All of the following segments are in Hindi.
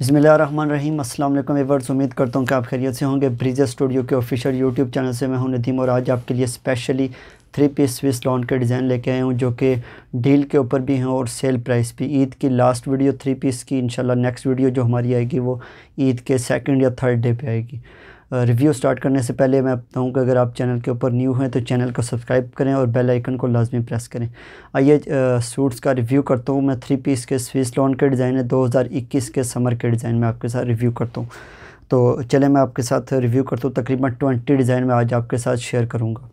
बिस्मिल्लाहिर्रहमानिर्रहीम। अस्सलाम वालेकुम व्यूअर्स, उम्मीद करता हूँ कि आप खैरियत से होंगे। ब्रीजर स्टूडियो के ऑफिशियल यूट्यूब चैनल से मैं हूं नदीम और आज आपके लिए स्पेशली 3 पीस स्विस लॉन के डिज़ाइन लेके आया हूं जो कि डील के ऊपर भी हैं और सेल प्राइस भी। ईद की लास्ट वीडियो 3 पीस की, इंशाल्लाह नेक्स्ट वीडियो जो हमारी आएगी वो ईद के सेकंड या थर्ड डे पे आएगी। रिव्यू स्टार्ट करने से पहले मैं बताऊं कि अगर आप चैनल के ऊपर न्यू हैं तो चैनल को सब्सक्राइब करें और बेल आइकन को लाजमी प्रेस करें। आइए सूट्स का रिव्यू करता हूं। मैं 3 पीस के स्विस लॉन के डिज़ाइन है 2021 के समर के डिज़ाइन में आपके साथ रिव्यू करता हूं। तो चले मैं आपके साथ रिव्यू करता हूँ। तकरीबन 20 डिज़ाइन में आज आपके साथ शेयर करूँगा।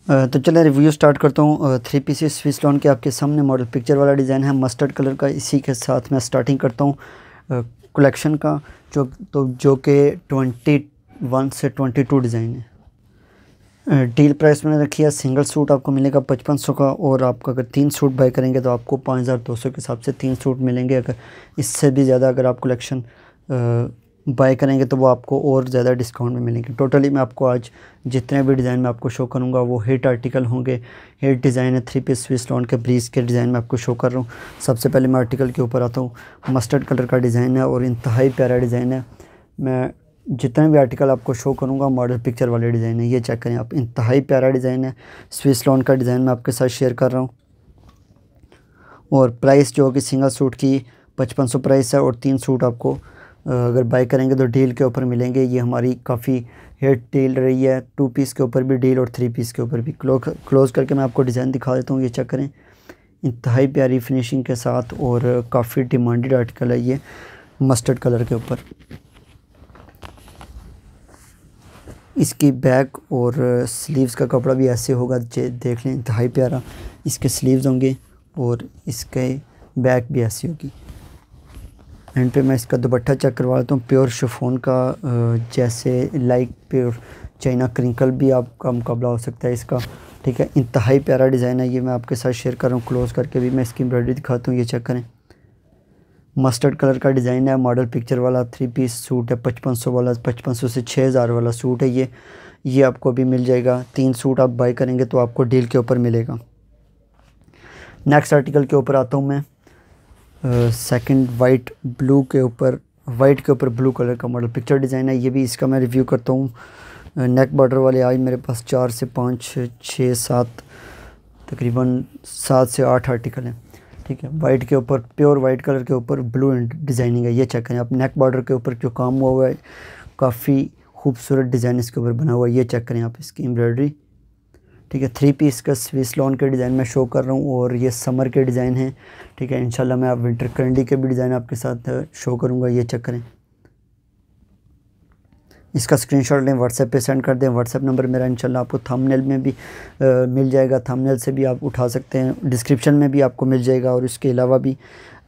तो चले रिव्यू स्टार्ट करता हूँ। 3 पीस स्विस लॉन के आपके सामने मॉडल पिक्चर वाला डिज़ाइन है मस्टर्ड कलर का। इसी के साथ मैं स्टार्टिंग करता हूँ कलेक्शन का जो कि 21 से 22 डिज़ाइन है। डील प्राइस मैंने रखी है। सिंगल सूट आपको मिलेगा 5500 का और आपका अगर 3 सूट बाय करेंगे तो आपको 5200 के हिसाब से 3 सूट मिलेंगे। अगर इससे भी ज़्यादा अगर आप कलेक्शन बाय करेंगे तो वो आपको और ज़्यादा डिस्काउंट में मिलेंगे। टोटली मैं आपको आज जितने भी डिज़ाइन में आपको शो करूँगा वो हिट आर्टिकल होंगे। हिट डिज़ाइन है 3 पीस स्विस लॉन के ब्रीज के डिज़ाइन में आपको शो कर रहा हूँ। सबसे पहले मैं आर्टिकल के ऊपर आता हूँ। मस्टर्ड कलर का डिज़ाइन है और इंतहाई प्यारा डिज़ाइन है। मैं जितने भी आर्टिकल आपको शो करूँगा मॉडल पिक्चर वाले डिज़ाइन है। ये चेक करें आप, इंतहाई प्यारा डिज़ाइन है। स्विस लॉन का डिज़ाइन मैं आपके साथ शेयर कर रहा हूँ और प्राइस जो कि सिंगल सूट की 5500 प्राइस है और 3 सूट आपको अगर बाय करेंगे तो डील के ऊपर मिलेंगे। ये हमारी काफ़ी हिट डील रही है। 2 पीस के ऊपर भी डील और 3 पीस के ऊपर भी। क्लोज़ करके मैं आपको डिज़ाइन दिखा देता हूँ। ये चेक करें, इंतहाई प्यारी फिनिशिंग के साथ और काफ़ी डिमांडेड आर्टिकल है ये मस्टर्ड कलर के ऊपर। इसकी बैक और स्लीव्स का कपड़ा भी ऐसे होगा, देख लें इंतहाई प्यारा इसके स्लीव्स होंगे और इसके बैक भी ऐसी होगी। एंड पे मैं इसका दुपट्टा चेक करवा लेता हूँ। प्योर शिफॉन का, जैसे लाइक प्योर चाइना क्रिंकल भी आपका मुकाबला हो सकता है इसका। ठीक है, इंतहाई प्यारा डिज़ाइन है ये। मैं आपके साथ शेयर कर रहा हूँ। क्लोज़ करके भी मैं इसकी एम्ब्रॉयडरी दिखाता हूँ। ये चेक करें, मस्टर्ड कलर का डिज़ाइन है। मॉडल पिक्चर वाला 3 पीस सूट है 5500 वाला। 5500 से 6000 वाला सूट है ये आपको अभी मिल जाएगा। 3 सूट आप बाय करेंगे तो आपको डील के ऊपर मिलेगा। नेक्स्ट आर्टिकल के ऊपर आता हूँ मैं। सेकंड वाइट के ऊपर ब्लू कलर का मॉडल पिक्चर डिज़ाइन है। ये भी इसका मैं रिव्यू करता हूँ। नेक बॉर्डर वाले आज मेरे पास 4 से 5 6 7 तकरीबन 7 से 8 आर्टिकल हैं। ठीक है, वाइट के ऊपर, प्योर वाइट कलर के ऊपर ब्लू डिज़ाइनिंग है। ये चेक करें आप, नेक बॉर्डर के ऊपर जो काम हुआ है काफ़ी खूबसूरत डिज़ाइन इसके ऊपर बना हुआ है। ये चेक करें आप इसकी एम्ब्रॉयडरी। ठीक है, 3 पीस का स्विस लॉन के डिज़ाइन में शो कर रहा हूँ और ये समर के डिज़ाइन है। ठीक है, इंशाल्लाह मैं आप विंटर कैंडी के भी डिज़ाइन आपके साथ शो करूँगा। ये चेक करें, इसका स्क्रीनशॉट लें, व्हाट्सएप पे सेंड कर दें। व्हाट्सएप नंबर मेरा इंशाल्लाह आपको थंबनेल में भी मिल जाएगा। थंबनेल से भी आप उठा सकते हैं, डिस्क्रिप्शन में भी आपको मिल जाएगा और इसके अलावा भी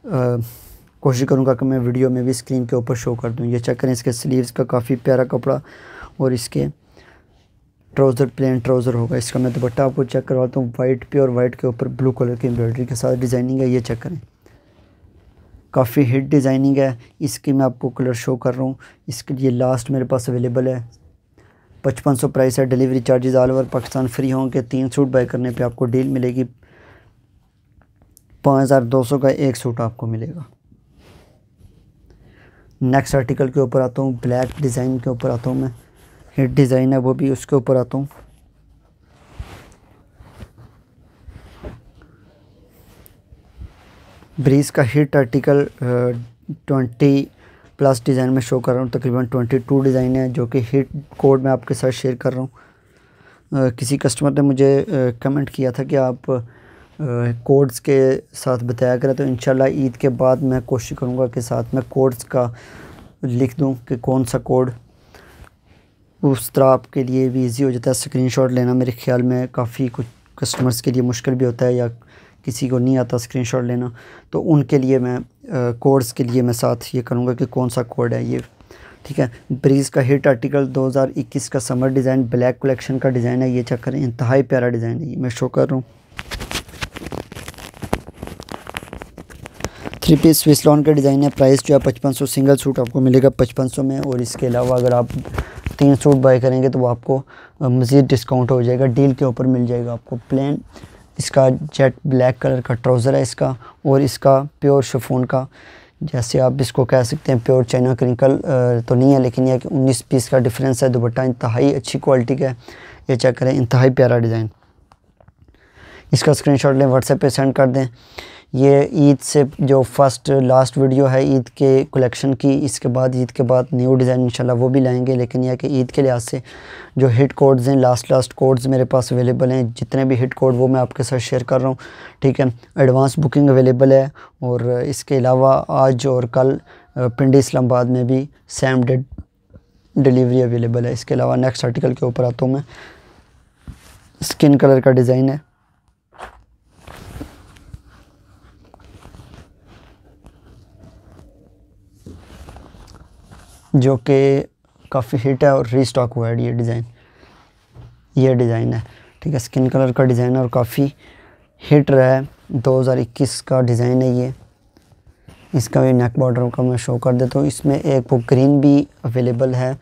कोशिश करूँगा कि मैं वीडियो में भी स्क्रीन के ऊपर शो कर दूँ। ये चेक करें, इसके स्लीव्स का काफ़ी प्यारा कपड़ा और इसके ट्राउज़र प्लेन ट्राउज़र होगा। इसका मैं दुपट्टा आपको चेक करवाता हूँ। वाइट, प्योर वाइट के ऊपर ब्लू कलर की एम्ब्रॉयडरी के साथ डिज़ाइनिंग है। ये चेक करें, काफ़ी हिट डिज़ाइनिंग है। इसकी मैं आपको कलर शो कर रहा हूँ। इसके लिए लास्ट मेरे पास अवेलेबल है। 5500 प्राइस है। Delivery charges all over Pakistan free होंगे। 3 सूट बाय करने पे आपको डील मिलेगी। 5200 का 1 सूट आपको मिलेगा। नेक्स्ट आर्टिकल के ऊपर आता हूँ। ब्लैक डिज़ाइन के ऊपर आता हूँ मैं। हिट डिज़ाइन है वो भी, उसके ऊपर आता हूँ। ब्रीज का हिट आर्टिकल 20+ डिज़ाइन में शो कर रहा हूँ। तकरीबन 22 डिज़ाइन है जो कि हिट कोड में आपके साथ शेयर कर रहा हूँ। किसी कस्टमर ने मुझे कमेंट किया था कि आप कोड्स के साथ बताया करें, तो इंशाल्लाह ईद के बाद मैं कोशिश करूँगा कि साथ में कोड्स का लिख दूँ कि कौन सा कोड, उस तरह आपके लिए भी इजी हो जाता है। स्क्रीनशॉट लेना मेरे ख्याल में काफ़ी कुछ कस्टमर्स के लिए मुश्किल भी होता है या किसी को नहीं आता स्क्रीनशॉट लेना, तो उनके लिए मैं कोड्स के लिए मैं साथ ये करूँगा कि कौन सा कोड है ये। ठीक है, ब्रीज का हिट आर्टिकल 2021 का समर डिज़ाइन ब्लैक कलेक्शन का डिज़ाइन है। ये चेक करें, इंतहाई प्यारा डिज़ाइन है। ये मैं शो कर रहा हूँ। 3 पीस स्विस लॉन का डिज़ाइन है। प्राइस जो है 5500, सिंगल सूट आपको मिलेगा 5500 में। और इसके अलावा अगर आप 3 सूट बाय करेंगे तो वो आपको मज़ीद डिस्काउंट हो जाएगा, डील के ऊपर मिल जाएगा आपको। प्लेन इसका जेट ब्लैक कलर का ट्राउज़र है इसका, और इसका प्योर शिफॉन का, जैसे आप इसको कह सकते हैं प्योर चाइना क्रिंकल तो नहीं है, लेकिन यह कि 19 पीस का डिफरेंस है। दुपट्टा इंतहाई अच्छी क्वालिटी का है, ये चेक करें, इंतहाई प्यारा डिज़ाइन। इसका स्क्रीनशॉट लें, व्हाट्सएप पे सेंड कर दें। ये ईद से जो फर्स्ट लास्ट वीडियो है ईद के कलेक्शन की, इसके बाद ईद के बाद न्यू डिज़ाइन इंशाल्लाह वो भी लाएंगे, लेकिन यह कि ईद के लिहाज से जो हिट कोड्स हैं, लास्ट कोड्स मेरे पास अवेलेबल हैं। जितने भी हिट कोड वो मैं आपके साथ शेयर कर रहा हूँ, ठीक है। एडवांस बुकिंग अवेलेबल है, और इसके अलावा आज और कल पिंडी इस्लामाबाद में भी सेम डे डिलीवरी अवेलेबल है। इसके अलावा नेक्स्ट आर्टिकल के ऊपर आता हूँ मैं। स्किन कलर का डिज़ाइन है, जो कि काफ़ी हिट है और रीस्टॉक हुआ है ये डिज़ाइन है, ठीक है। स्किन कलर का डिज़ाइन है और काफ़ी हिट रहा है, 2021 का डिज़ाइन है ये। इसका भी नेक बॉर्डर का मैं शो कर देता हूँ। इसमें एक वो ग्रीन भी अवेलेबल है,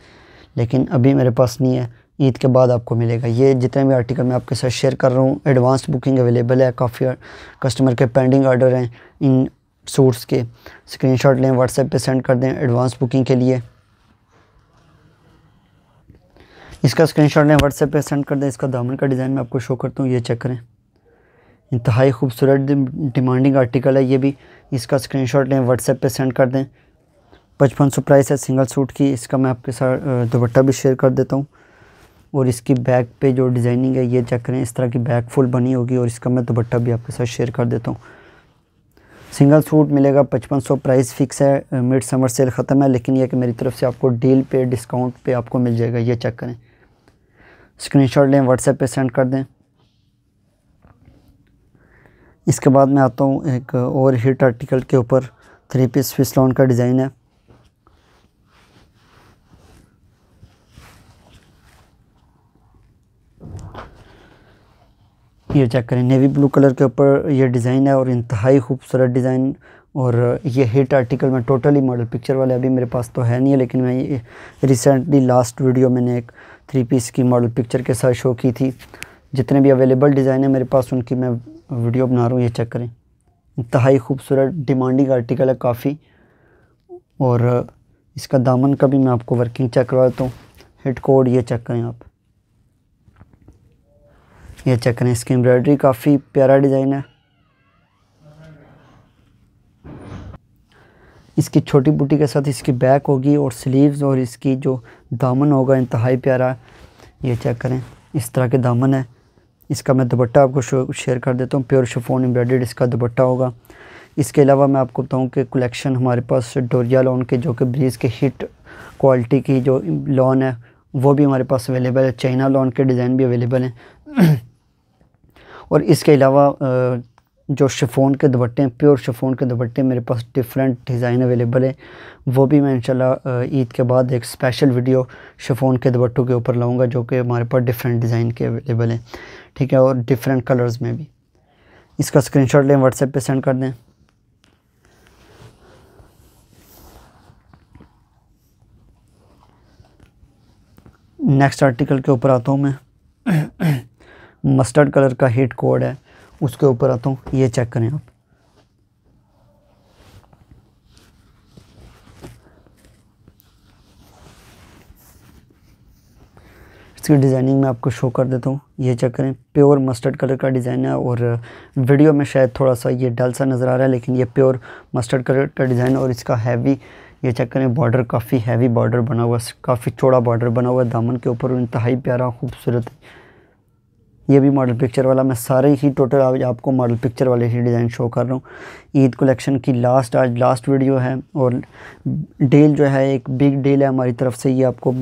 लेकिन अभी मेरे पास नहीं है, ईद के बाद आपको मिलेगा। ये जितने भी आर्टिकल मैं आपके साथ शेयर कर रहा हूँ, एडवांस बुकिंग अवेलेबल है। काफ़ी कस्टमर के पेंडिंग ऑर्डर हैं इन सूट्स के। स्क्रीनशॉट लें, व्हाट्सएप पे सेंड कर दें एडवांस बुकिंग के लिए। इसका स्क्रीनशॉट लें, व्हाट्सएप पे सेंड कर दें। इसका दामन का डिज़ाइन मैं आपको शो करता हूँ, ये चेक करें, इंतहाई खूबसूरत डिमांडिंग आर्टिकल है ये भी। इसका स्क्रीनशॉट लें, व्हाट्सएप पे सेंड कर दें। 5500 प्राइस है सिंगल सूट की। इसका मैं आपके साथ दुपट्टा भी शेयर कर देता हूँ, और इसकी बैक पे जो डिज़ाइनिंग है ये चेक करें, इस तरह की बैक फुल बनी होगी, और इसका मैं दुपट्टा भी आपके साथ शेयर कर देता हूँ। सिंगल सूट मिलेगा 5500, प्राइस फिक्स है। मिड समर सेल ख़त्म है, लेकिन यह कि मेरी तरफ से आपको डील पे डिस्काउंट पे आपको मिल जाएगा, ये चेक करें। स्क्रीनशॉट लें, व्हाट्सएप पे सेंड कर दें। इसके बाद मैं आता हूँ एक और हिट आर्टिकल के ऊपर। 3 पीस स्विस लॉन का डिज़ाइन है, ये चेक करें, नेवी ब्लू कलर के ऊपर ये डिज़ाइन है, और इंतहाई खूबसूरत डिज़ाइन। और ये हिट आर्टिकल मैं टोटली मॉडल पिक्चर वाले अभी मेरे पास तो है नहीं है, लेकिन मैं ये रिसेंटली लास्ट वीडियो मैंने एक 3 पीस की मॉडल पिक्चर के साथ शो की थी। जितने भी अवेलेबल डिज़ाइन है मेरे पास, उनकी मैं वीडियो बना रहा हूँ, ये चेक करें। इंतहाई खूबसूरत डिमांडिंग आर्टिकल है काफ़ी, और इसका दामन का भी मैं आपको वर्किंग चेक करवा देता हूँ। हिट कोड ये चेक करें आप, ये चेक करें। इसकी एम्ब्रॉयडरी काफ़ी प्यारा डिज़ाइन है। इसकी छोटी बूटी के साथ इसकी बैक होगी, और स्लीव्स और इसकी जो दामन होगा इंतहाई प्यारा, ये चेक करें, इस तरह के दामन है। इसका मैं दुपट्टा आपको शेयर कर देता हूँ, प्योर शिफॉन एम्ब्रॉयडर्ड इसका दुपट्टा होगा। इसके अलावा मैं आपको बताऊँ कि कलेक्शन हमारे पास डोरिया लॉन के, जो कि ब्रीज़ के हिट क्वालिटी की जो लॉन है वो भी हमारे पास अवेलेबल है। चाइना लॉन के डिज़ाइन भी अवेलेबल हैं। और इसके अलावा जो शिफॉन के दुपट्टे हैं, प्योर शिफॉन के दुपट्टे मेरे पास डिफरेंट डिज़ाइन अवेलेबल है। वो भी मैं इंशाल्लाह ईद के बाद एक स्पेशल वीडियो शिफॉन के दुपट्टों के ऊपर लाऊंगा, जो कि हमारे पास डिफरेंट डिज़ाइन के अवेलेबल हैं, ठीक है, और डिफरेंट कलर्स में भी। इसका स्क्रीनशॉट लें, व्हाट्सएप पे सेंड कर दें। नेक्स्ट आर्टिकल के ऊपर आता हूँ मैं। मस्टर्ड कलर का हिट कोड है, उसके ऊपर आता हूँ, ये चेक करें आप। इसकी डिज़ाइनिंग मैं आपको शो कर देता हूँ, ये चेक करें। प्योर मस्टर्ड कलर का डिज़ाइन है, और वीडियो में शायद थोड़ा सा ये डल सा नज़र आ रहा है, लेकिन ये प्योर मस्टर्ड कलर का डिज़ाइन। और इसका हैवी, ये चेक करें, बॉर्डर काफ़ी हैवी बॉर्डर बना हुआ है, काफ़ी चौड़ा बॉर्डर बना हुआ है दामन के ऊपर, और इंतहाई प्यारा खूबसूरत है। ये भी मॉडल पिक्चर वाला, मैं सारे ही टोटल आज आपको मॉडल पिक्चर वाले ही डिज़ाइन शो कर रहा हूँ। ईद कलेक्शन की आज लास्ट वीडियो है, और डील जो है एक बिग डील है हमारी तरफ से। ये आपको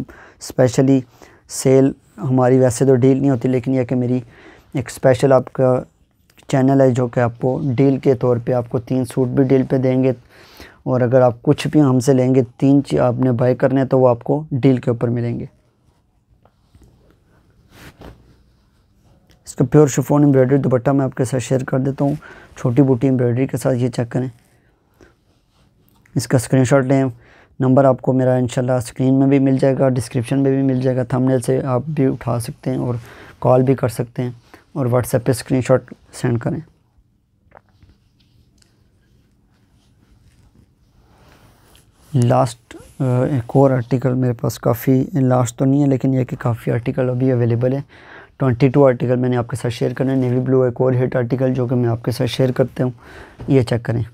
स्पेशली सेल, हमारी वैसे तो डील नहीं होती, लेकिन यह कि मेरी एक स्पेशल आपका चैनल है जो कि आपको डील के तौर पे आपको 3 सूट भी डील पे देंगे, और अगर आप कुछ भी हमसे लेंगे 3 चीज़ आपने बाय करने हैं तो वो आपको डील के ऊपर मिलेंगे। इसका प्योर शिफॉन एम्ब्रॉयडरी दुपट्टा मैं आपके साथ शेयर कर देता हूँ, छोटी बूटी एम्ब्रॉयडरी के साथ, ये चेक करें। इसका स्क्रीनशॉट लें, नंबर आपको मेरा इंशाल्लाह स्क्रीन में भी मिल जाएगा, डिस्क्रिप्शन में भी मिल जाएगा, थंबनेल से आप भी उठा सकते हैं और कॉल भी कर सकते हैं और व्हाट्सएप पे स्क्रीनशॉट सेंड करें। लास्ट एक और आर्टिकल मेरे पास, काफ़ी लास्ट तो नहीं है लेकिन ये कि काफ़ी आर्टिकल अभी अवेलेबल है। 22 आर्टिकल मैंने आपके साथ शेयर करना है। नेवी ब्लू एक और हिट आर्टिकल जो कि मैं आपके साथ शेयर करता हूँ, ये चेक करें।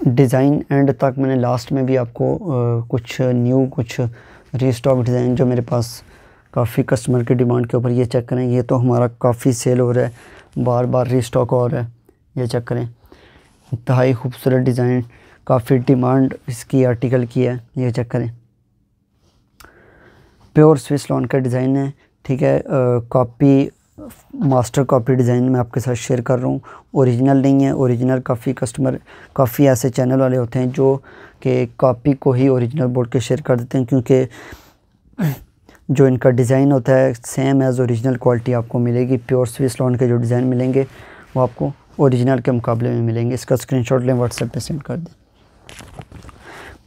डिज़ाइन एंड तक मैंने लास्ट में भी आपको कुछ न्यू, कुछ रीस्टॉक डिज़ाइन जो मेरे पास काफ़ी कस्टमर की डिमांड के ऊपर, ये चेक करें। ये तो हमारा काफ़ी सेल हो रहा है, बार बार रीस्टॉक हो रहा है। ये चेक करें, इंतहाई खूबसूरत डिज़ाइन, काफ़ी डिमांड इसकी आर्टिकल की है। ये चेक करें, प्योर स्विस लॉन का डिज़ाइन है, ठीक है। कॉपी, मास्टर कॉपी डिज़ाइन मैं आपके साथ शेयर कर रहा हूँ, ओरिजिनल नहीं है। ओरिजिनल काफ़ी ऐसे चैनल वाले होते हैं जो कि कॉपी को ही ओरिजिनल बोल के शेयर कर देते हैं, क्योंकि जो इनका डिज़ाइन होता है सेम एज़ ओरिजिनल क्वालिटी आपको मिलेगी। प्योर स्विस लॉन के जो डिज़ाइन मिलेंगे वो आपको ओरिजिनल के मुकाबले में मिलेंगे। इसका स्क्रीनशॉट लें, व्हाट्सएप पे सेंड कर दें।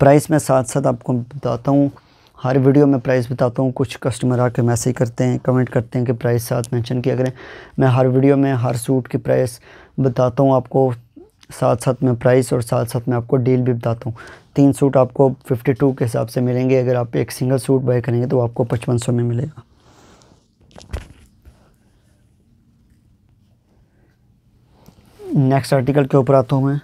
प्राइस मैं साथ साथ आपको बताता हूँ, हर वीडियो में प्राइस बताता हूँ। कुछ कस्टमर आके मैसेज करते हैं, कमेंट करते हैं कि प्राइस साथ मेंशन किया करें। मैं हर वीडियो में हर सूट की प्राइस बताता हूँ आपको, साथ साथ में प्राइस और साथ साथ में आपको डील भी बताता हूँ। 3 सूट आपको 52 के हिसाब से मिलेंगे। अगर आप एक सिंगल सूट बाय करेंगे तो आपको 5500 में मिलेगा। नेक्स्ट आर्टिकल के ऊपर आता हूँ मैं।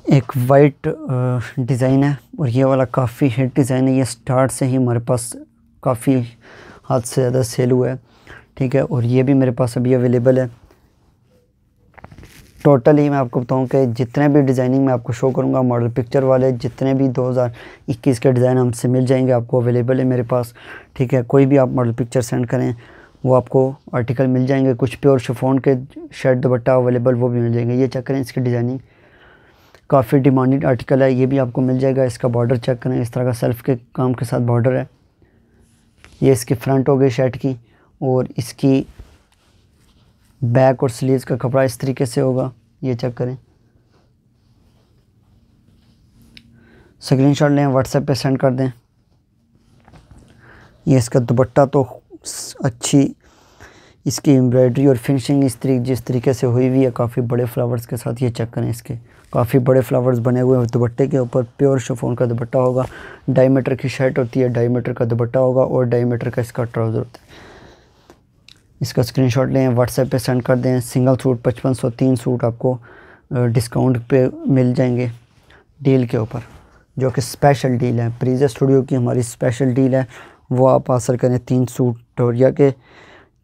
एक वाइट डिज़ाइन है और ये वाला काफ़ी हिट डिज़ाइन है। ये स्टार्ट से ही हमारे पास काफ़ी हद से ज़्यादा सेल हुआ है, ठीक है। और ये भी मेरे पास अभी अवेलेबल है। टोटली मैं आपको बताऊं कि जितने भी डिज़ाइनिंग मैं आपको शो करूंगा, मॉडल पिक्चर वाले जितने भी 2021 के डिज़ाइन हमसे मिल जाएंगे, आपको अवेलेबल है मेरे पास, ठीक है। कोई भी आप मॉडल पिक्चर सेंड करें वो आपको आर्टिकल मिल जाएंगे। कुछ प्योर शिफॉन के शर्ट दुपट्टा अवेलेबल वो भी मिल जाएंगे। ये चेक करें, इसकी डिज़ाइनिंग काफ़ी डिमांडेड आर्टिकल है, ये भी आपको मिल जाएगा। इसका बॉर्डर चेक करें, इस तरह का सेल्फ के काम के साथ बॉर्डर है। ये इसकी फ्रंट हो गई शर्ट की, और इसकी बैक और स्लीव्स का कपड़ा इस तरीके से होगा। ये चेक करें, स्क्रीनशॉट लें, व्हाट्सएप पे सेंड कर दें। ये इसका दुपट्टा तो अच्छी, इसकी एम्ब्रॉयडरी और फिनिशिंग जिस तरीके से हुई हुई है, काफ़ी बड़े फ्लावर्स के साथ। ये चेक करें, इसके काफ़ी बड़े फ्लावर्स बने हुए हैं दुपट्टे के ऊपर। प्योर शिफॉन का दुपट्टा होगा, डायमीटर की शर्ट होती है, डायमीटर का दुपट्टा होगा और डायमीटर का इसका ट्राउज़र होता है। इसका स्क्रीनशॉट लें, व्हाट्सएप पे सेंड कर दें। सिंगल सूट 5500, 3 सूट आपको डिस्काउंट पे मिल जाएंगे डील के ऊपर, जो कि स्पेशल डील है। प्रीजा स्टूडियो की हमारी स्पेशल डील है, वो आप हासिल करें। 3 सूट टोरिया के,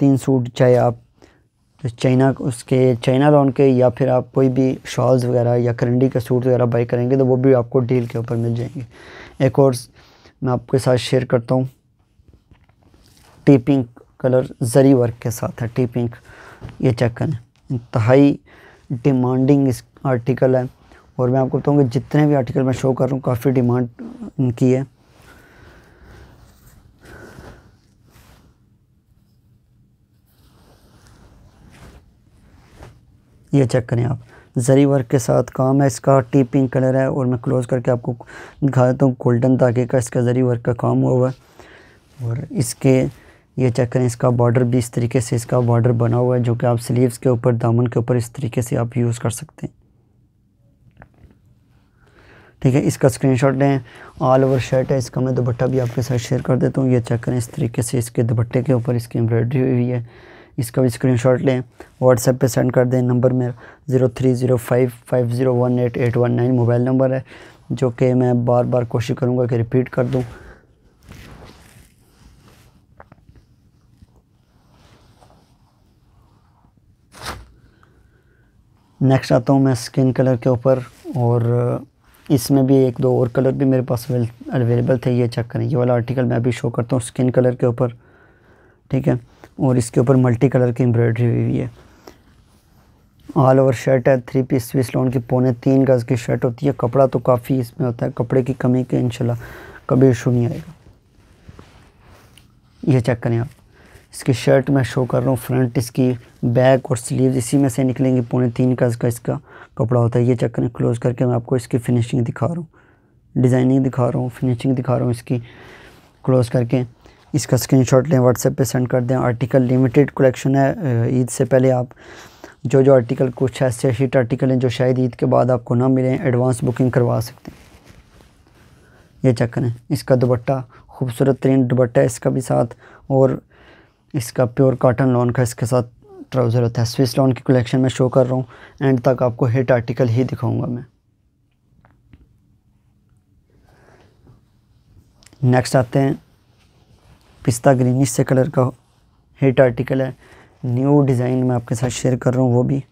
3 सूट, चाहे आप चाइना लॉन के या फिर आप कोई भी शॉल्स वगैरह या करंडी के सूट वगैरह बाई करेंगे तो वो भी आपको डील के ऊपर मिल जाएंगे। एक और मैं आपके साथ शेयर करता हूँ, टी पिंक कलर जरी वर्क के साथ है, टी पिंक। ये चेक करें, इंतहाई डिमांडिंग इस आर्टिकल है। और मैं आपको बताऊँगा जितने भी आर्टिकल मैं शो कर रहा हूँ काफ़ी डिमांड इनकी है। ये चेक करें आप, जरी वर्क के साथ काम है इसका, टी पिंक कलर है। और मैं क्लोज करके आपको दिखा देता हूँ, गोल्डन धागे का इसका जरी वर्क का काम हुआ है। और इसके ये चेक करें, इसका बॉर्डर भी इस तरीके से इसका बॉर्डर बना हुआ है, जो कि आप स्लीव्स के ऊपर, दामन के ऊपर इस तरीके से आप यूज़ कर सकते हैं, ठीक है। इसका स्क्रीनशॉट लें, ऑल ओवर शर्ट है। इसका मैं दुपट्टा भी आपके साथ शेयर कर देता हूँ। ये चेक करें, इस तरीके से इसके दुपट्टे के ऊपर इसकी एम्ब्रॉयडरी हुई है। इसका भी स्क्रीनशॉट लें, व्हाट्सएप पे सेंड कर दें। नंबर मेरा 0305501881 मोबाइल नंबर है, जो कि मैं बार बार कोशिश करूँगा कि रिपीट कर दूँ। नेक्स्ट आता हूँ मैं स्किन कलर के ऊपर, और इसमें भी 1-2 और कलर भी मेरे पास अवेलेबल थे। ये चेक करें, ये वाला आर्टिकल मैं अभी शो करता हूँ स्किन कलर के ऊपर, ठीक है। और इसके ऊपर मल्टी कलर की एम्ब्रॉयडरी हुई है। ऑल ओवर शर्ट है, 3 पीस स्विस लोन की 2.25 गज़ की शर्ट होती है। कपड़ा तो काफ़ी इसमें होता है, कपड़े की कमी के इंशाल्लाह कभी इशू नहीं आएगा। ये चेक करें आप, इसकी शर्ट मैं शो कर रहा हूँ, फ्रंट इसकी, बैक और स्लीव इसी में से निकलेंगी। 3.25 गज़ का इसका कपड़ा होता है। ये चेक करें, क्लोज़ करके मैं आपको इसकी फिनिशिंग दिखा रहा हूँ, डिज़ाइनिंग दिखा रहा हूँ, फिनिशिंग दिखा रहा हूँ इसकी। क्लोज़ करके इसका स्क्रीनशॉट लें, व्हाट्सएप पे सेंड कर दें। आर्टिकल लिमिटेड कलेक्शन है, ईद से पहले आप जो आर्टिकल, कुछ ऐसे हिट आर्टिकल हैं जो शायद ईद के बाद आपको ना मिलें, एडवांस बुकिंग करवा सकते हैं। ये चेक करें, इसका दुपट्टा खूबसूरत तरीन दुपट्टा है इसका भी साथ, और इसका प्योर कॉटन लॉन का इसके साथ ट्राउज़र होता है। स्विस लॉन की कलेक्शन में शो कर रहा हूँ, एंड तक आपको हिट आर्टिकल ही दिखाऊंगा मैं। नेक्स्ट आते हैं, पिस्ता ग्रीनिश से कलर का हिट आर्टिकल है, न्यू डिज़ाइन मैं आपके साथ शेयर कर रहा हूँ वो भी।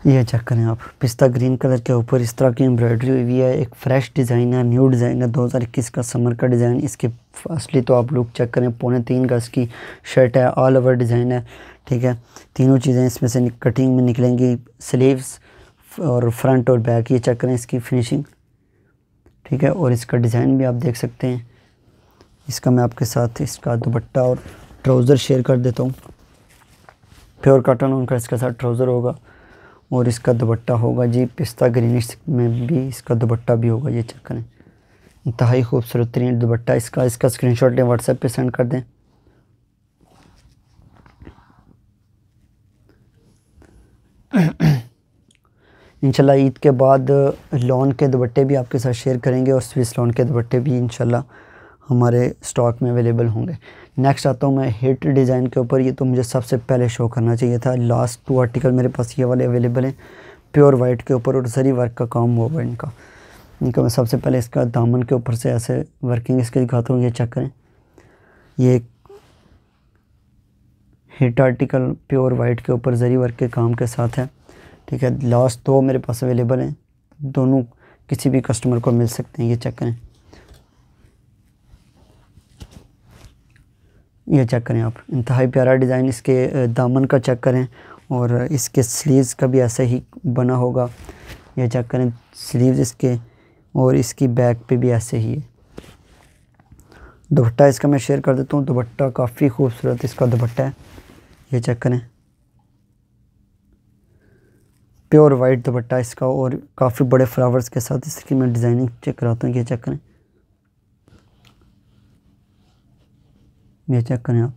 ये चेक करें आप, पिस्ता ग्रीन कलर के ऊपर इस तरह की एम्ब्रॉयडरी हुई है। एक फ्रेश डिज़ाइन है, न्यू डिज़ाइन है, 2021 का समर का डिज़ाइन। इसके असली तो आप लोग चेक करें, 3.25 गज़ की शर्ट है, ऑल ओवर डिज़ाइन है, ठीक है। तीनों चीज़ें इसमें से कटिंग में निकलेंगी, स्लीव्स और फ्रंट और बैक। ये चेक करें इसकी फिनिशिंग, ठीक है। और इसका डिज़ाइन भी आप देख सकते हैं। इसका मैं आपके साथ इसका दुपट्टा और ट्राउज़र शेयर कर देता हूँ। प्योर कॉटन उनका इसके साथ ट्राउज़र होगा, और इसका दुपट्टा होगा जी पिस्ता ग्रीनिश में भी इसका दुपट्टा भी होगा। ये चेक करें, इंतहाई खूबसूरत तरीन दुपट्टा इसका स्क्रीनशॉट लें, व्हाट्सएप पे सेंड कर दें। इंशाल्लाह ईद के बाद लॉन के दुपट्टे भी आपके साथ शेयर करेंगे, और स्विस लॉन के दुपट्टे भी इंशाल्लाह हमारे स्टॉक में अवेलेबल होंगे। नेक्स्ट आता हूँ मैं हिट डिज़ाइन के ऊपर। ये तो मुझे सबसे पहले शो करना चाहिए था। लास्ट 2 आर्टिकल मेरे पास ये वाले अवेलेबल हैं, प्योर वाइट के ऊपर, और जरी वर्क का काम हुआ है इनका मैं सबसे पहले इसका दामन के ऊपर से ऐसे वर्किंग इसके दिखाता हूँ। ये चेक करें, ये हिट आर्टिकल प्योर वाइट के ऊपर जरी वर्क के काम के साथ है, ठीक है। लास्ट 2 मेरे पास अवेलेबल हैं, दोनों किसी भी कस्टमर को मिल सकते हैं। ये चेक करें, ये चेक करें आप, इंतहाई प्यारा डिज़ाइन। इसके दामन का चेक करें, और इसके स्लीव्स का भी ऐसे ही बना होगा। ये चेक करें स्लीव्स इसके, और इसकी बैक पे भी ऐसे ही है। दुपट्टा इसका मैं शेयर कर देता हूँ। दुपट्टा काफ़ी खूबसूरत इसका दुपट्टा है। ये चेक करें, प्योर वाइट दुपट्टा इसका, और काफ़ी बड़े फ्लावर्स के साथ इसकी मैं डिज़ाइनिंग चेक कराता हूँ। ये चेक करें, ये चेक करें आप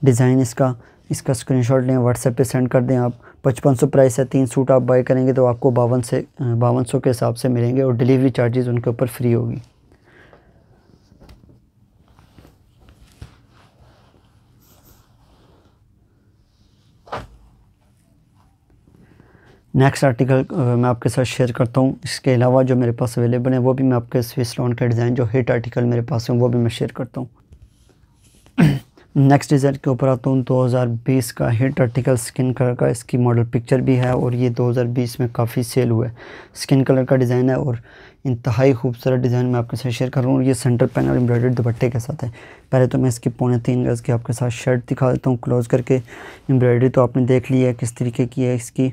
डिज़ाइन इसका स्क्रीनशॉट लें, व्हाट्सएप पे सेंड कर दें आप। 5500 प्राइस है। 3 सूट आप बाय करेंगे तो आपको 5200 के हिसाब से मिलेंगे, और डिलीवरी चार्जेस उनके ऊपर फ्री होगी। नेक्स्ट आर्टिकल मैं आपके साथ शेयर करता हूँ। इसके अलावा जो मेरे पास अवेलेबल है वो भी मैं आपके स्विस लॉन का डिज़ाइन जो हिट आर्टिकल मेरे पास है वो भी मैं शेयर करता हूँ। नेक्स्ट डिज़ाइन के ऊपर आता हूँ। 2020 का हिट आर्टिकल स्किन कलर का, इसकी मॉडल पिक्चर भी है, और ये 2020 में काफ़ी सेल हुआ है। स्किन कलर का डिज़ाइन है, और इंतहाई खूबसूरत डिज़ाइन मैं आपके साथ शेयर कर रहा हूँ। ये सेंटर पैनल एम्ब्रॉयडर्ड दुपट्टे के साथ है। पहले तो मैं इसकी 3.25 गज़ की आपके साथ शर्ट दिखा देता हूँ क्लोज़ करके। एम्ब्रॉयडरी तो आपने देख ली है किस तरीके की है, इसकी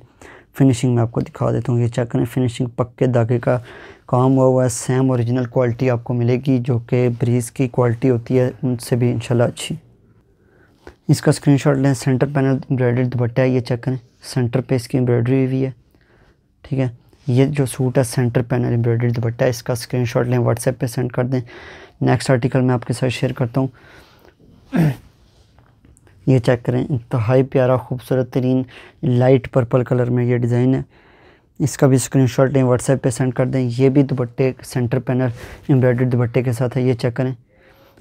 फिनिशिंग मैं आपको दिखा देता हूँ। ये चेक करें, फिनिशिंग पक्के धागे का काम हुआ है। सेम ओरिजिनल क्वालिटी आपको मिलेगी, जो कि ब्रीज़ की क्वालिटी होती है उनसे भी इंशाल्लाह अच्छी। इसका स्क्रीनशॉट लें। सेंटर पैनल एम्ब्रॉयडर्ड दुपट्टा है। ये चेक करें, सेंटर पे इसकी एम्ब्रॉयडरी हुई है, ठीक है। ये जो सूट है सेंटर पैनल एम्ब्रॉयडर्ड दुपट्टा है। इसका स्क्रीनशॉट लें, व्हाट्सएप पे सेंड कर दें। नेक्स्ट आर्टिकल मैं आपके साथ शेयर करता हूँ। ये चेक करें, इंतहाई प्यारा खूबसूरत तरीन लाइट पर्पल कलर में ये डिज़ाइन है। इसका भी स्क्रीनशॉट लें, व्हाट्सएप पे सेंड कर दें। ये भी दुपट्टे सेंटर पैनल एम्ब्रॉयडर्ड दुपट्टे के साथ है। ये चेक करें,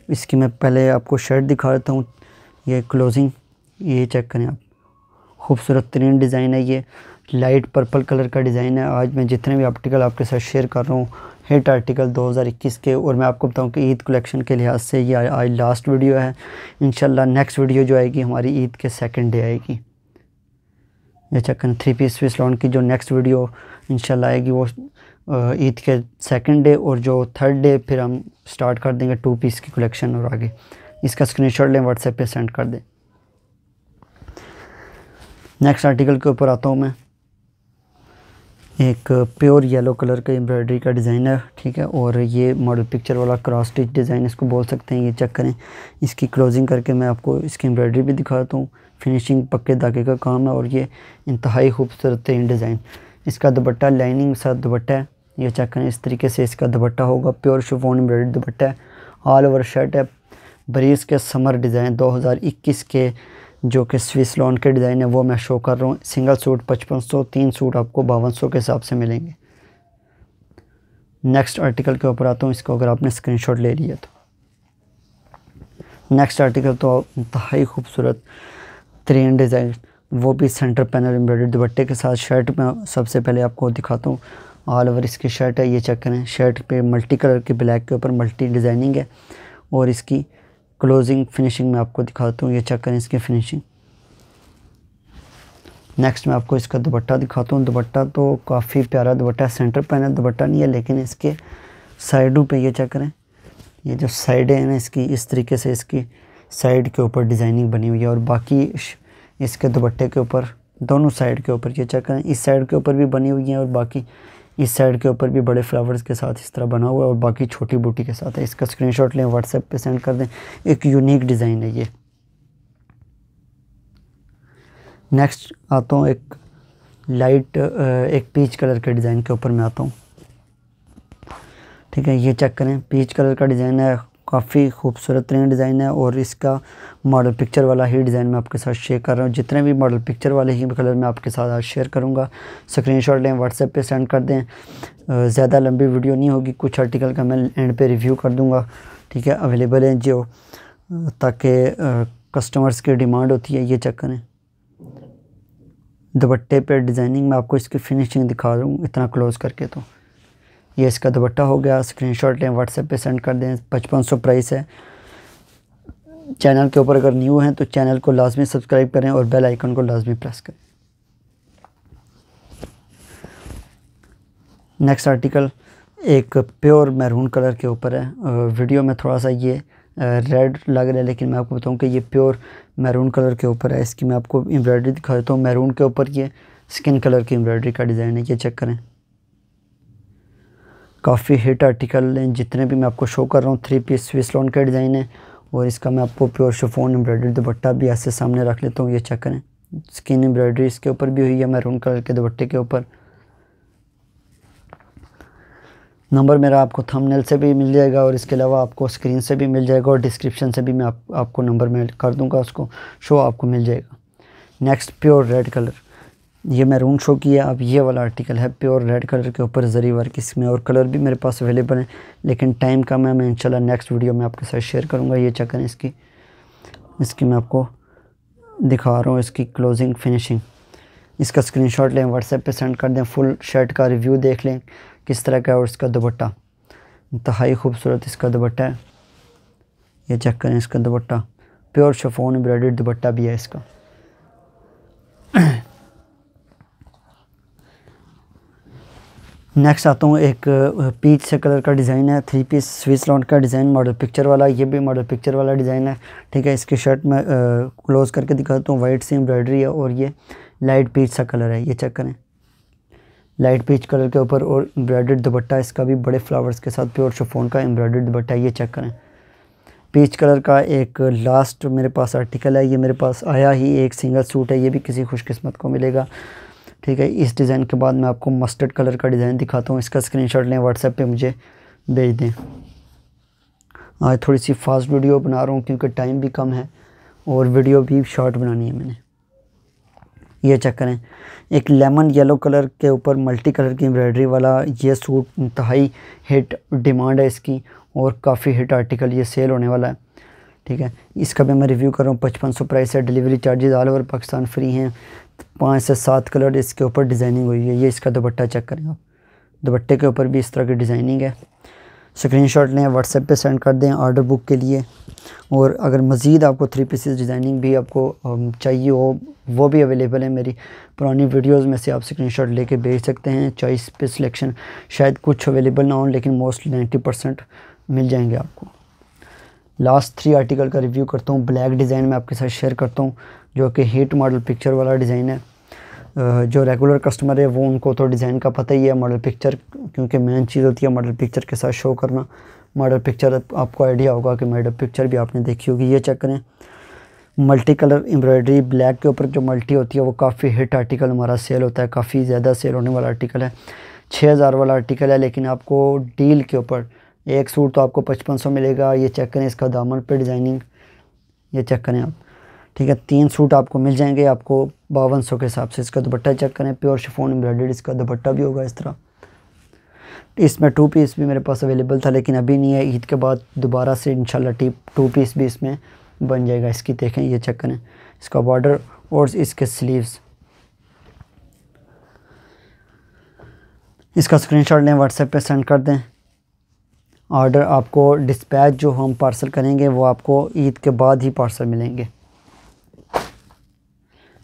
इसकी मैं पहले आपको शर्ट दिखा देता हूँ। ये क्लोजिंग, ये चेक करें आप, खूबसूरत तरीन डिज़ाइन है। ये लाइट पर्पल कलर का डिज़ाइन है। आज मैं जितने भी आर्टिकल आपके साथ शेयर कर रहा हूँ हिट आर्टिकल 2021 के, और मैं आपको बताऊं कि ईद कलेक्शन के लिहाज से ये आज लास्ट वीडियो है। इंशाल्लाह नेक्स्ट वीडियो जो आएगी हमारी ईद के सेकंड डे आएगी। ये चक्कर 3 पीस स्विस लॉन की जो नेक्स्ट वीडियो इंशाल्लाह आएगी वो ईद के सेकंड डे, और जो थर्ड डे फिर हम स्टार्ट कर देंगे 2 पीस की कलेक्शन। और आगे इसका स्क्रीनशॉट लें, व्हाट्सएप पे सेंड कर दें। नेक्स्ट आर्टिकल के ऊपर आता हूँ मैं। एक प्योर येलो कलर का एम्ब्रॉयडरी का डिज़ाइन है, ठीक है, और ये मॉडल पिक्चर वाला क्रॉस स्टिच डिज़ाइन इसको बोल सकते हैं। ये चेक करें, इसकी क्लोजिंग करके मैं आपको इसकी एम्ब्रॉयडरी भी दिखाता हूँ। फिनिशिंग पक्के धागे का काम है और ये इंतहाई खूबसूरत तरीन डिज़ाइन। इसका दुपट्टा लाइनिंग के साथ दुपट्टा है। ये चेक करें, इस तरीके से इसका दुपट्टा होगा। प्योर शिफॉन एम्ब्रॉयडरी दुपट्टा है, ऑल ओवर शर्ट है। ब्रीज के समर डिज़ाइन 2021 के जो कि स्विस लॉन के डिज़ाइन है वो मैं शो कर रहा हूँ। सिंगल सूट 5500, 3 सूट आपको 5200 के हिसाब से मिलेंगे। नेक्स्ट आर्टिकल के ऊपर आता हूँ। इसको अगर आपने स्क्रीनशॉट ले लिया तो नेक्स्ट आर्टिकल तो इंतहाई खूबसूरत तरीन डिज़ाइन, वो भी सेंटर पैनल एम्ब्रॉयडरी दुपट्टे के साथ। शर्ट में सबसे पहले आपको दिखाता हूँ, ऑल ओवर इसकी शर्ट है। ये चेक करें, शर्ट पे मल्टी कलर की ब्लैक के ऊपर मल्टी डिज़ाइनिंग है, और इसकी क्लोजिंग फिनिशिंग में आपको दिखाता हूँ। ये चेक करें इसकी फिनिशिंग। नेक्स्ट मैं आपको इसका दुपट्टा दिखाता हूँ। दुपट्टा तो काफ़ी प्यारा दुपट्टा है, सेंटर पैनल दुपट्टा नहीं है, लेकिन इसके साइडों पे ये चेक करें, ये जो साइडें हैं ना इसकी, इस तरीके से इसकी साइड के ऊपर डिज़ाइनिंग बनी हुई है। और बाकी इसके दुपट्टे के ऊपर दोनों साइड के ऊपर ये चेक करें, इस साइड के ऊपर भी बनी हुई है और बाकी इस साइड के ऊपर भी बड़े फ्लावर्स के साथ इस तरह बना हुआ है, और बाकी छोटी बूटी के साथ है। इसका स्क्रीनशॉट लें, व्हाट्सएप पे सेंड कर दें। एक यूनिक डिज़ाइन है ये। नेक्स्ट आता हूँ एक लाइट एक पीच कलर के डिज़ाइन के ऊपर मैं आता हूँ, ठीक है। ये चेक करें, पीच कलर का डिज़ाइन है, काफ़ी खूबसूरत तरीन डिज़ाइन है, और इसका मॉडल पिक्चर वाला ही डिज़ाइन मैं आपके साथ शेयर कर रहा हूँ। जितने भी मॉडल पिक्चर वाले ही कलर मैं आपके साथ आज शेयर करूँगा। स्क्रीनशॉट लें, व्हाट्सएप पे सेंड कर दें। ज़्यादा लंबी वीडियो नहीं होगी, कुछ आर्टिकल का मैं एंड पे रिव्यू कर दूँगा, ठीक है। अवेलेबल हैं जो, ताकि कस्टमर्स की डिमांड होती है। ये चेक करें, दुपट्टे पे डिज़ाइनिंग में आपको इसकी फिनिशिंग दिखा रहा हूँ इतना क्लोज़ करके। तो ये इसका दुपट्टा हो गया। स्क्रीनशॉट लें, व्हाट्सएप पे सेंड कर दें। 5500 प्राइस है। चैनल के ऊपर अगर न्यू हैं तो चैनल को लाजमी सब्सक्राइब करें और बेल आइकन को लाजमी प्रेस करें। नेक्स्ट आर्टिकल एक प्योर मैरून कलर के ऊपर है। वीडियो में थोड़ा सा ये रेड लग रहा है, लेकिन मैं आपको बताऊं कि ये प्योर मैरून कलर के ऊपर है। इसकी मैं आपको एम्ब्रॉयडरी दिखा देता हूँ। मैरून के ऊपर ये स्किन कलर की एम्ब्रॉयडरी का डिज़ाइन है। ये चेक करें, काफ़ी हिट आर्टिकल हैं जितने भी मैं आपको शो कर रहा हूँ। 3 पीस स्विस लॉन का डिज़ाइन है, और इसका मैं आपको प्योर शिफॉन एम्ब्रॉयडरी दुपट्टा भी ऐसे सामने रख लेता हूँ। ये चेक करें, स्किन एम्ब्रॉयडरी इसके ऊपर भी हुई है मैरून कलर के दुपट्टे के ऊपर। नंबर मेरा आपको थंबनेल से भी मिल जाएगा, और इसके अलावा आपको स्क्रीन से भी मिल जाएगा, और डिस्क्रिप्शन से भी मैं आपको नंबर में कर दूँगा, उसको शो आपको मिल जाएगा। नेक्स्ट प्योर रेड कलर, ये मैरून शो किया। अब ये वाला आर्टिकल है प्योर रेड कलर के ऊपर जरी वर्क इसमें, और कलर भी मेरे पास अवेलेबल है, लेकिन टाइम कम है। मैं इंशाल्लाह नेक्स्ट वीडियो में आपके साथ शेयर करूँगा। ये चेक करें, इसकी मैं आपको दिखा रहा हूँ इसकी क्लोजिंग फिनिशिंग। इसका स्क्रीनशॉट लें, व्हाट्सएप पे सेंड कर दें। फुल शर्ट का रिव्यू देख लें किस तरह का है, और इसका दुपट्टा इंतहाई खूबसूरत इसका दुपट्टा है। ये चेक करें, इसका दुपट्टा प्योर शिफॉन एम्ब्रॉयडरी दुपट्टा भी है इसका। नेक्स्ट आता हूँ, एक पीच से कलर का डिज़ाइन है। 3 पीस स्विस लॉन का डिज़ाइन मॉडल पिक्चर वाला। ये भी मॉडल पिक्चर वाला डिज़ाइन है, ठीक है। इसकी शर्ट में क्लोज़ करके दिखाता हूँ। वाइट सी एम्ब्रॉयडरी है, और ये लाइट पीच सा कलर है। ये चेक करें, लाइट पीच कलर के ऊपर, और एम्ब्रॉयडर्ड दुपट्टा इसका भी बड़े फ्लावर्स के साथ प्योर शिफॉन का एम्ब्रॉयडर्ड दुपट्टा। ये चेक करें, पीच कलर का एक लास्ट मेरे पास आर्टिकल है। ये मेरे पास आया ही एक सिंगल सूट है, ये भी किसी खुशकिस्मत को मिलेगा, ठीक है। इस डिज़ाइन के बाद मैं आपको मस्टर्ड कलर का डिज़ाइन दिखाता हूँ। इसका स्क्रीनशॉट लें, व्हाट्सएप पे मुझे भेज दें। आज थोड़ी सी फास्ट वीडियो बना रहा हूँ क्योंकि टाइम भी कम है, और वीडियो भी शॉर्ट बनानी है मैंने। ये चेक करें, एक लेमन येलो कलर के ऊपर मल्टी कलर की एम्ब्रॉयडरी वाला ये सूट इंतहाई हिट डिमांड है इसकी, और काफ़ी हिट आर्टिकल ये सेल होने वाला है, ठीक है। इसका भी मैं रिव्यू कर रहा हूँ। 5500 प्राइस है। Delivery charges all over Pakistan free हैं। 5 से 7 कलर इसके ऊपर डिज़ाइनिंग हुई है। ये इसका दुपट्टा चेक करें आप, दुपट्टे के ऊपर भी इस तरह की डिज़ाइनिंग है। स्क्रीनशॉट लें, व्हाट्सएप पे सेंड कर दें ऑर्डर बुक के लिए। और अगर मज़ीद आपको 3 पीसेस डिज़ाइनिंग भी आपको चाहिए हो, वो भी अवेलेबल है। मेरी पुरानी वीडियोस में से आप स्क्रीनशॉट लेके भेज सकते हैं। चॉइस पे सिलेक्शन शायद कुछ अवेलेबल ना हो, लेकिन मोस्टली 90% मिल जाएंगे आपको। लास्ट 3 आर्टिकल का रिव्यू करता हूँ। ब्लैक डिज़ाइन में आपके साथ शेयर करता हूँ, जो कि हिट मॉडल पिक्चर वाला डिज़ाइन है। जो रेगुलर कस्टमर है वो उनको तो डिज़ाइन का पता ही है, मॉडल पिक्चर क्योंकि मेन चीज़ होती है मॉडल पिक्चर के साथ शो करना। मॉडल पिक्चर आपको आइडिया होगा कि मॉडल पिक्चर भी आपने देखी होगी। ये चेक करें, मल्टी कलर एम्ब्रॉयडरी ब्लैक के ऊपर जो मल्टी होती है वो काफ़ी हिट आर्टिकल हमारा सेल होता है, काफ़ी ज़्यादा सेल होने वाला आर्टिकल है। 6000 वाला आर्टिकल है, लेकिन आपको डील के ऊपर एक सूट तो आपको 5500 मिलेगा। ये चेक करें, इसका दामन पे डिज़ाइनिंग ये चेक करें आप, ठीक है। 3 सूट आपको मिल जाएंगे आपको 5200 के हिसाब से। इसका दुपट्टा चेक करें, प्योर शिफॉन एम्ब्रॉयडर्ड इसका दुपट्टा भी होगा इस तरह। इसमें 2 पीस भी मेरे पास अवेलेबल था, लेकिन अभी नहीं है। ईद के बाद दोबारा से इंशाल्लाह 2 पीस भी इसमें बन जाएगा। इसकी देखें, ये चेक करें, इसका बॉर्डर और इसके स्लीव्स। इसका स्क्रीनशॉट लें, व्हाट्सएप पे सेंड कर दें। ऑर्डर आपको डिस्पैच जो हम पार्सल करेंगे वो आपको ईद के बाद ही पार्सल मिलेंगे।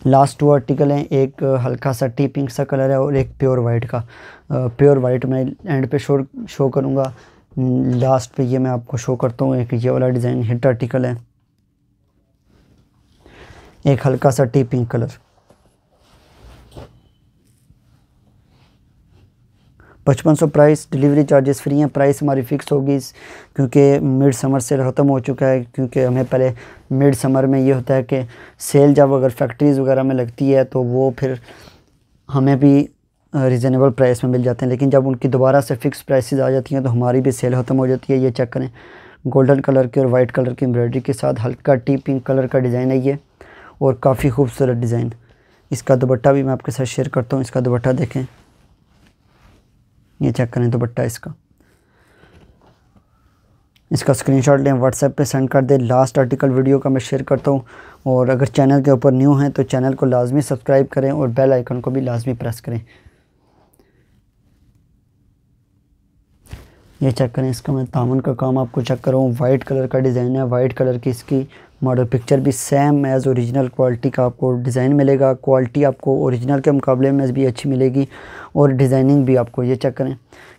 लास्ट 2 आर्टिकल हैं, एक हल्का सा टी पिंक सा कलर है और एक प्योर वाइट का। प्योर वाइट मैं एंड पे शो करूँगा, लास्ट पे ये मैं आपको शो करता हूँ। एक ये वाला डिज़ाइन हिट आर्टिकल है, एक हल्का सा T pink colour. 5500 price, delivery charges free हैं। प्राइस हमारी फ़िक्स होगी क्योंकि मिड समर सेल ख़त्म हो चुका है। क्योंकि हमें पहले मिड समर में ये होता है कि सेल जब अगर फैक्ट्रीज़ वगैरह में लगती है तो वो फिर हमें भी रीज़नेबल प्राइस में मिल जाते हैं, लेकिन जब उनकी दोबारा से फ़िक्स प्राइसेस आ जाती हैं तो हमारी भी सेल ख़त्म हो जाती है। ये चेक करें, गोल्डन कलर की और वाइट कलर की एम्ब्रॉयडरी के साथ हल्का टी पिंक कलर का डिज़ाइन है ये, और काफ़ी खूबसूरत डिज़ाइन। इसका दुपट्टा भी मैं आपके साथ शेयर करता हूँ। इसका दुपट्टा देखें, ये चेक करें दुपट्टा इसका। इसका स्क्रीनशॉट लें, व्हाट्सएप पे सेंड कर दें। लास्ट आर्टिकल वीडियो का मैं शेयर करता हूँ। और अगर चैनल के ऊपर न्यू हैं तो चैनल को लाजमी सब्सक्राइब करें और बेल आइकन को भी लाजमी प्रेस करें। ये चेक करें, इसका मैं दामन का काम आपको चेक कर रहा हूँ। वाइट कलर का डिज़ाइन है, वाइट कलर की इसकी मॉडल पिक्चर भी सेम एज़ ओरिजिनल क्वालिटी का आपको डिज़ाइन मिलेगा। क्वालिटी आपको ओरिजिनल के मुकाबले में भी अच्छी मिलेगी और डिज़ाइनिंग भी आपको। ये चेक करें,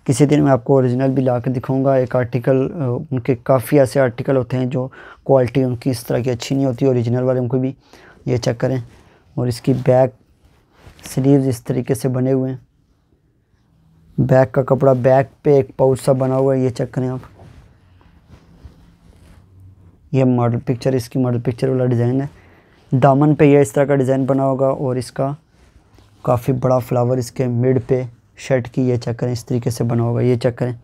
किसी दिन मैं आपको ओरिजिनल भी ला के दिखाऊँगा। एक आर्टिकल उनके काफ़ी ऐसे आर्टिकल होते हैं जो क्वालिटी उनकी इस तरह की अच्छी नहीं होती, ओरिजिनल वाले उनको भी। ये चेक करें, और इसकी बैक स्लीव्स इस तरीके से बने हुए हैं। बैक का कपड़ा, बैक पे एक पाउच सा बना हुआ है। ये चेक करें आप, ये मॉडल पिक्चर, इसकी मॉडल पिक्चर वाला डिज़ाइन है। दामन पे ये इस तरह का डिज़ाइन बना होगा और इसका काफ़ी बड़ा फ्लावर इसके मिड पे शर्ट की, ये चेक करें, इस तरीके से बना होगा। ये चेक करें,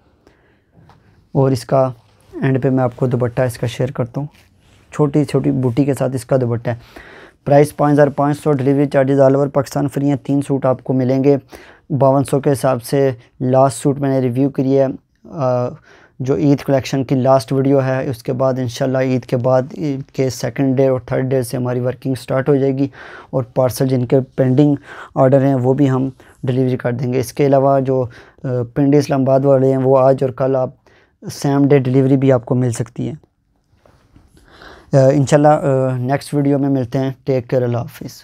और इसका एंड पे मैं आपको दुपट्टा इसका शेयर करता हूँ। छोटी छोटी बूटी के साथ इसका दुपट्टा है। Price 5500, delivery charges all over Pakistan free हैं। 3 सूट आपको मिलेंगे 5200 के हिसाब से। लास्ट सूट मैंने रिव्यू करी है, जो ईद कलेक्शन की लास्ट वीडियो है। उसके बाद इंशाल्लाह ईद के बाद, ईद के 2nd डे और 3rd डे से हमारी वर्किंग स्टार्ट हो जाएगी और पार्सल जिनके पेंडिंग ऑर्डर हैं वो भी हम डिलीवरी कर देंगे। इसके अलावा जो पिंडी इस्लामाबाद वाले हैं वो आज और कल आप सेम डे डिलीवरी भी आपको मिल सकती है। इंशाल्लाह नेक्स्ट वीडियो में मिलते हैं। टेक केयर, अल्लाह हाफिज़।